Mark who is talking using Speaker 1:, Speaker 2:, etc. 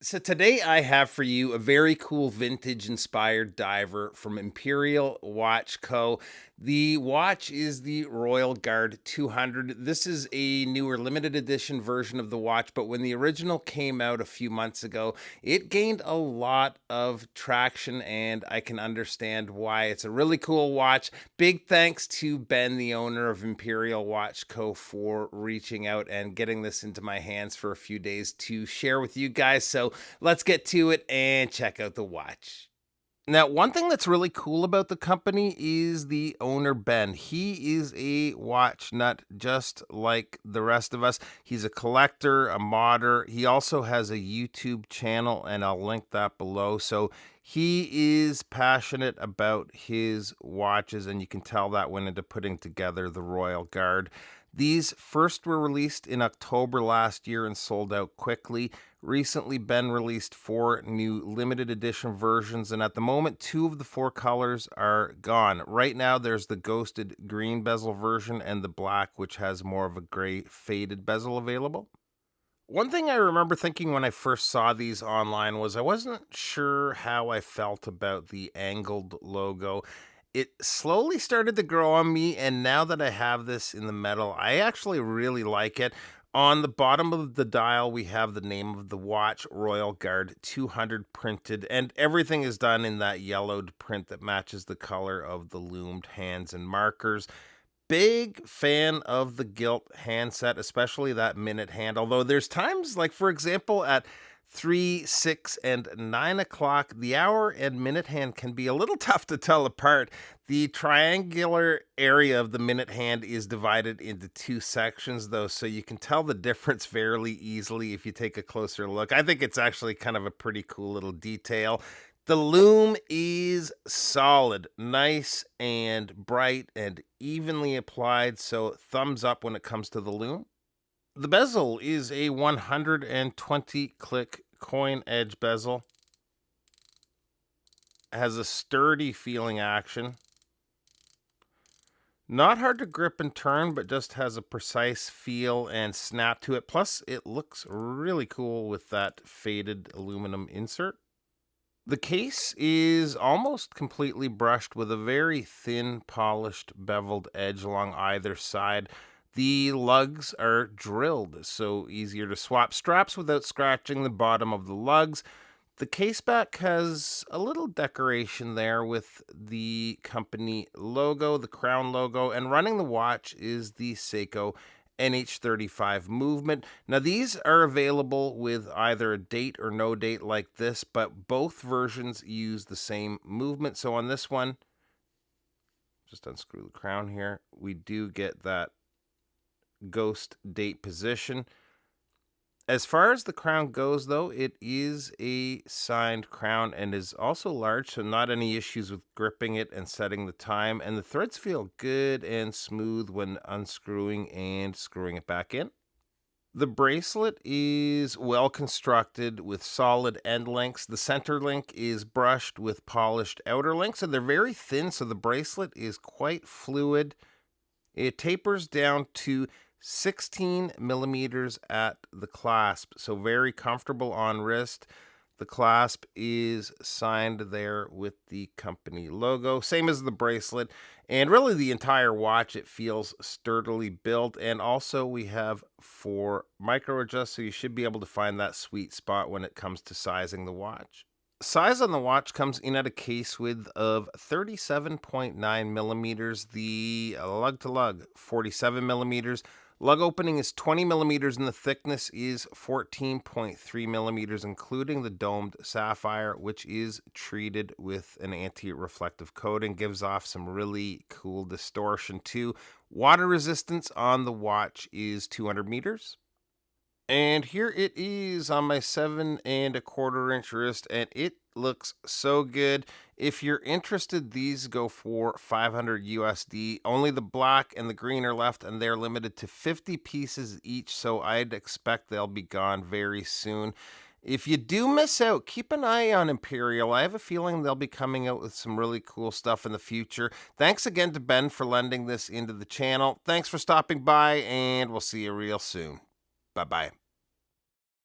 Speaker 1: So today I have for you a very cool vintage inspired diver from Imperial Watch Co. The watch is the Royalguard 200. This is a newer limited edition version of the watch, but when the original came out a few months ago, it gained a lot of traction and I can understand why. It's a really cool watch. Big thanks to Ben, the owner of Imperial Watch Co., for reaching out and getting this into my hands for a few days to share with you guys. So let's get to it and check out the watch. Now, one thing that's really cool about the company is the owner, Ben. He is a watch nut just like the rest of us. He's a collector, a modder. He also has a YouTube channel, and I'll link that below. So he is passionate about his watches, and you can tell that went into putting together the Royalguard. These first were released in October last year and sold out quickly. Recently, Ben released 4 new limited edition versions, and at the moment, 2 of the 4 colors are gone. Right now, there's the ghosted green bezel version and the black, which has more of a gray faded bezel available. One thing I remember thinking when I first saw these online was I wasn't sure how I felt about the angled logo. It slowly started to grow on me, and now that I have this in the metal, I actually really like it. On the bottom of the dial, we have the name of the watch, Royalguard 200 printed, and everything is done in that yellowed print that matches the color of the loomed hands and markers. Big fan of the gilt handset, especially that minute hand. Although there's times, like for example, at 3, 6, and 9 o'clock, the hour and minute hand can be a little tough to tell apart. The triangular area of the minute hand is divided into 2 sections, though, so you can tell the difference fairly easily if you take a closer look. I think it's actually kind of a pretty cool little detail. The loom is solid, nice and bright and evenly applied, so thumbs up when it comes to the loom. The bezel is a 120 click coin edge bezel. Has a sturdy feeling action. Not hard to grip and turn, but just has a precise feel and snap to it. Plus, it looks really cool with that faded aluminum insert. The case is almost completely brushed with a very thin, polished, beveled edge along either side. The lugs are drilled, so easier to swap straps without scratching the bottom of the lugs. The case back has a little decoration there with the company logo, the crown logo, and running the watch is the Seiko NH35 movement. Now, these are available with either a date or no date like this, but both versions use the same movement. So on this one, just unscrew the crown here, we do get that ghost date position. As far as the crown goes, though, it is a signed crown and is also large, so not any issues with gripping it and setting the time. And the threads feel good and smooth when unscrewing and screwing it back in. The bracelet is well constructed with solid end links. The center link is brushed with polished outer links, and they're very thin, so the bracelet is quite fluid. It tapers down to 16 millimeters at the clasp, so very comfortable on wrist. The clasp is signed there with the company logo, same as the bracelet, and really the entire watch. It feels sturdily built, and also we have 4 micro adjusts, so you should be able to find that sweet spot when it comes to sizing the watch. Size on the watch comes in at a case width of 37.9 millimeters, the lug to lug 47 millimeters. Lug opening is 20 millimeters and the thickness is 14.3 millimeters, including the domed sapphire, which is treated with an anti-reflective coating. Gives off some really cool distortion too. Water resistance on the watch is 200 meters. And here it is on my 7.25 inch wrist, and it looks so good. If you're interested, these go for 500 USD. Only the black and the green are left, and they're limited to 50 pieces each, so I'd expect they'll be gone very soon. If you do miss out, keep an eye on Imperial. I have a feeling they'll be coming out with some really cool stuff in the future. Thanks again to Ben for lending this into the channel. Thanks for stopping by, and we'll see you real soon. Bye-bye.